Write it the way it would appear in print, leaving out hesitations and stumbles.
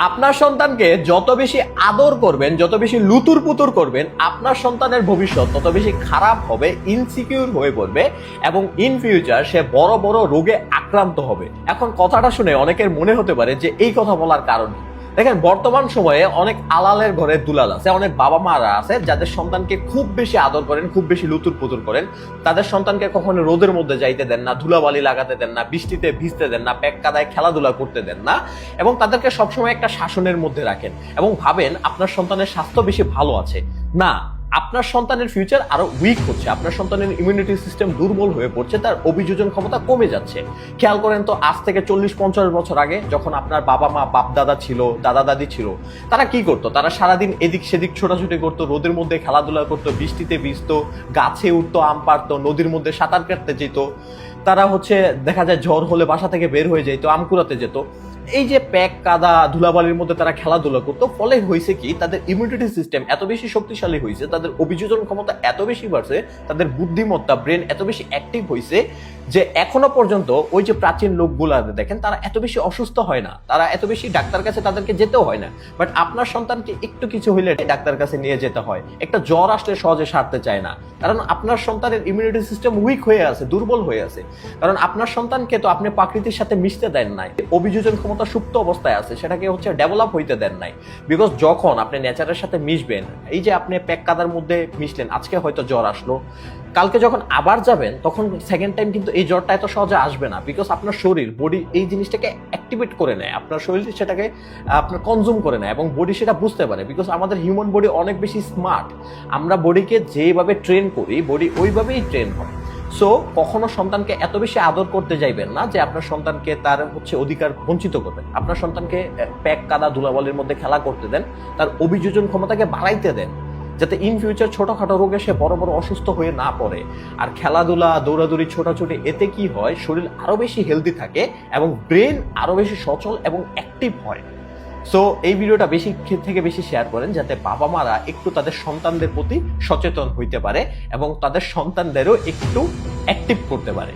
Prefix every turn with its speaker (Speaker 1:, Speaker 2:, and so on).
Speaker 1: আপনার সন্তানকে যত বেশি আদর করবেন, যত বেশি লুতুর পুতুর করবেন, আপনার সন্তানের ভবিষ্যৎ তত বেশি খারাপ হবে, ইনসিকিউর হয়ে পড়বে এবং ইন ফিউচার সে বড় বড় রোগে আক্রান্ত হবে। এখন কথাটা শুনে অনেকের মনে হতে পারে যে এই কথা বলার কারণ কি? দেখেন, বর্তমান সময়ে অনেক আলালের ঘরে দুলাল আছে, অনেক বাবা মারা আছে যাদের সন্তানকে খুব বেশি আদর করেন, খুব বেশি লুতুর পুতুর করেন। তাদের সন্তানকে কখনো রোদের মধ্যে যাইতে দেন না, ধুলাবালি লাগাতে দেন না, বৃষ্টিতে ভিজতে দেন না, প্যাক কাদায় খেলাধুলা করতে দেন না, এবং তাদেরকে সবসময় একটা শাসনের মধ্যে রাখেন এবং ভাবেন আপনার সন্তানের স্বাস্থ্য বেশি ভালো আছে। না, আপনার সন্তানের ফিউচার আরো উইক হচ্ছে, আপনার সন্তানের ইমিউনিটি সিস্টেম দুর্বল হয়ে পড়ছে, তার অভিযোজন ক্ষমতা কমে যাচ্ছে। খেয়াল করেন তো, আজ থেকে 40-50 বছর আগে যখন আপনার বাবা মা, বাপ দাদা ছিল, দাদা দাদি ছিল, তারা কি করতো? তারা সারাদিন এদিক সেদিক ছোটাছুটি করতো, রোদের মধ্যে খেলাধুলা করতো, বৃষ্টিতে ভিজতো, গাছে উঠতো, আম পাড়তো, নদীর মধ্যে সাঁতার কাটতে যেত। তারা দেখা যায় জ্বর হলে বাসা থেকে বের হয়ে যেত, আম কুড়াতে যেত। এই যে প্যাক কাদা ধুলাবালির মধ্যে তারা খেলাধুলা করতো, ফলে হয়েছে কি, তাদের ইমিউনিটি সিস্টেম এত বেশি শক্তিশালী হয়েছে, তাদের অভিযোজন ক্ষমতা এত বেশি বাড়ছে, তাদের বুদ্ধিমত্তা, ব্রেন এত বেশি অ্যাক্টিভ হয়েছে যে এখনো পর্যন্ত ওই যে প্রাচীন লোকগুলা দেখেন, তারা এত বেশি অসুস্থ হয় না, তারা এত বেশি ডাক্তার কাছে তাদেরকে যেতেও হয় না। বাট আপনার সন্তানকে একটু কিছু হইলে ডাক্তার কাছে নিয়ে যেতে হয়, একটা জ্বর আসলে সহজে সারতে চায় না, কারণ আপনার সন্তানের ইমিউনিটি সিস্টেম উইক হয়ে আছে, দুর্বল হয়ে আছে। কারণ আপনার সন্তানকে তো আপনি প্রকৃতির সাথে মিশতে দেন নাই, অভিযোজন ক্ষমতা সুপ্ত অবস্থায় আছে, সেটাকে ডেভেলপ হইতে দেন নাই। বিকজ যখন আপনি নেচারের সাথে মিশবেন, এই যে আপনি প্যাক কাদার মধ্যে মিশলেন, আজকে হয়তো জ্বর আসলো, কালকে যখন আবার যাবেন তখন সেকেন্ড টাইম কিন্তু এই জ্বরটা এত সহজে আসবে না। বিকজ আপনার শরীর, বডি এই জিনিসটাকে অ্যাক্টিভেট করে নেয়, আপনার শরীর সেটাকে আপনার কনজিউম করে নেয় এবং বডি সেটা বুঝতে পারে। বিকজ আমাদের হিউম্যান বডি অনেক বেশি স্মার্ট, আমরা বডিকে যেভাবে ট্রেন করি, বডি ওইভাবেই ট্রেন হয়। সো কখনো সন্তানকে এত বেশি আদর করতে যাইবেন না যে আপনার সন্তানকে তার অধিকার বঞ্চিত করবেন। আপনার সন্তানকে প্যাক কাদা ধুলাবালির মধ্যে খেলা করতে দেন, তার অভিযোজন ক্ষমতাকে বাড়াইতে দেন, যাতে ইন ফিউচার ছোটখাটো রোগে সে বড় বড় অসুস্থ হয়ে না পড়ে। আর খেলাধুলা, দৌড়াদৌড়ি, ছোটাছুটি, এতে কি হয়, শরীর আরো বেশি হেলদি থাকে এবং ব্রেন আরো বেশি সচল এবং অ্যাক্টিভ হয়। সো এই ভিডিওটা বেশি থেকে বেশি শেয়ার করেন, যাতে বাবা মারা একটু তাদের সন্তানদের প্রতি সচেতন হইতে পারে এবং তাদের সন্তানদেরও একটু অ্যাক্টিভ করতে পারে।